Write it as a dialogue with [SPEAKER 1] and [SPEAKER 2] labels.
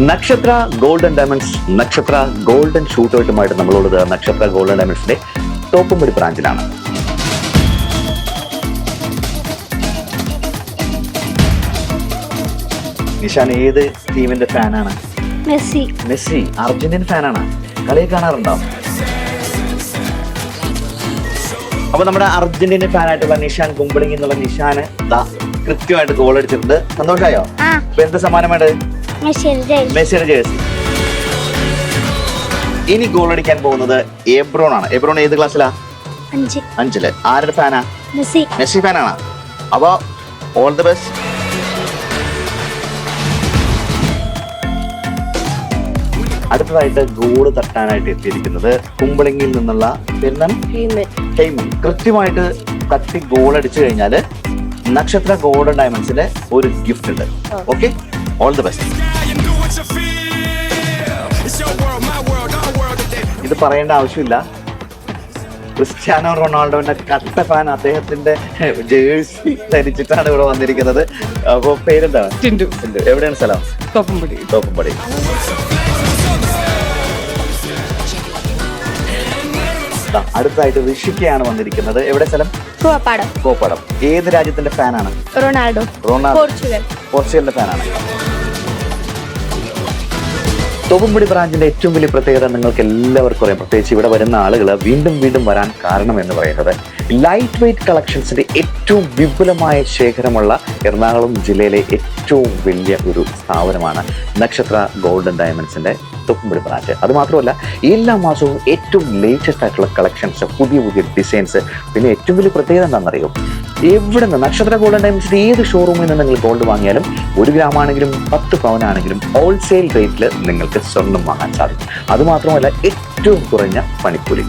[SPEAKER 1] നക്ഷത്ര golden diamonds, നക്ഷത്ര golden ഷൂട്ടുമായിട്ട് നമ്മളുള്ളത് നക്ഷത്ര ഗോൾഡൻ ഡയമണ്ട്സിന്റെ തോപ്പുംപടി ബ്രാഞ്ചിലാണ്. നിഷാൻ ഏത് ടീമിന്റെ ഫാനാണ്?
[SPEAKER 2] മെസ്സി.
[SPEAKER 1] മെസ്സി അർജന്റീൻ ഫാനാണ്. കളി കാണാറുണ്ടോ? അപ്പൊ നമ്മുടെ അർജന്റീന ഫാനായിട്ടുള്ള നിഷാൻ കുമ്പളിങ്ങി എന്നുള്ള നിഷാന് കൃത്യമായിട്ട് ഗോൾ അടിച്ചിട്ടുണ്ട്. സന്തോഷമായോ? അപ്പൊ എന്ത് സമ്മാനമാണ്? മെസ്സിയുടെ ജേഴ്സി. ഇനി ഗോൾ അടിക്കാൻ പോകുന്നത് എബ്രോൺ ആണ്. എബ്രോൺ ഏത് ക്ലാസ്സിലാ? 5. ആരുടെ ഫാനാ? മെസ്സി ഫാനാണ്. അപ്പൊ ഓൾ ദി ബെസ്റ്റ്. അടുത്തതായിട്ട് ഗോള് തട്ടാനായിട്ട് എത്തിയിരിക്കുന്നത് കുമ്പളങ്ങിയിൽ നിന്നുള്ള ഹെയ്മൻ. കൃത്യമായിട്ട് തട്ടി ഗോൾ അടിച്ചു കഴിഞ്ഞാല് നക്ഷത്ര ഗോൾഡൻ ഡയമണ്ട്സിന്റെ ഒരു ഗിഫ്റ്റ് ഉണ്ട്. Okay, all the best. ഇത് പറയേണ്ട ആവശ്യമില്ല, ക്രിസ്ത്യാനോ റൊണാൾഡോന്റെ കട്ട ഫാൻ. അദ്ദേഹത്തിന്റെ ജേഴ്സി ധരിച്ചിട്ടാണ് ഇവിടെ വന്നിരിക്കുന്നത്. അപ്പൊ പേരെന്താ? എവിടെയാണ് സ്ഥലം? തോപ്പുംപടി. അടുത്തായിട്ട് ഋഷിക്കയാണ് വന്നിരിക്കുന്നത്. എവിടെ സ്ഥലം? കോപ്പാടം. ഏത് രാജ്യത്തിന്റെ ഫാനാണ്?
[SPEAKER 2] റൊണാൾഡോ.
[SPEAKER 1] പോർച്ചുഗലിന്റെ ഫാനാണ്. തോപ്പുംപടി ബ്രാഞ്ചിന്റെ ഏറ്റവും വലിയ പ്രത്യേകത നിങ്ങൾക്ക് എല്ലാവർക്കും അറിയാം. പ്രത്യേകിച്ച് ഇവിടെ വരുന്ന ആളുകൾ വീണ്ടും വരാൻ കാരണം എന്ന് പറയുന്നത് ലൈറ്റ് വെയ്റ്റ് കളക്ഷൻസിന്റെ ഏറ്റവും വിപുലമായ ശേഖരമുള്ള എറണാകുളം ജില്ലയിലെ ഏറ്റവും വലിയ ഒരു സ്ഥാപനമാണ് നക്ഷത്ര ഗോൾഡൻ ഡയമണ്ട്സിന്റെ തോപ്പുംപടി ബ്രാഞ്ച്. അതുമാത്രമല്ല, എല്ലാ മാസവും ഏറ്റവും ലേറ്റസ്റ്റ് ആയിട്ടുള്ള കളക്ഷൻസ്, പുതിയ ഡിസൈൻസ്. പിന്നെ ഏറ്റവും വലിയ പ്രത്യേകത എന്താണെന്നറിയോ? എവിടെ നിന്ന് നക്ഷത്ര ഗോൾഡൻ ഡയമണ്ട്സിന്റെ ഏത് ഷോറൂമിൽ നിന്ന് നിങ്ങൾ ഗോൾഡ് വാങ്ങിയാലും 1 ഗ്രാമാണെങ്കിലും 10 പവനാണെങ്കിലും ഹോൾസെയിൽ റേറ്റിൽ നിങ്ങൾക്ക് സ്വർണം വാങ്ങാൻ സാധിക്കും. അതുമാത്രമല്ല, ഏറ്റവും കുറഞ്ഞ പണിക്കൂലി.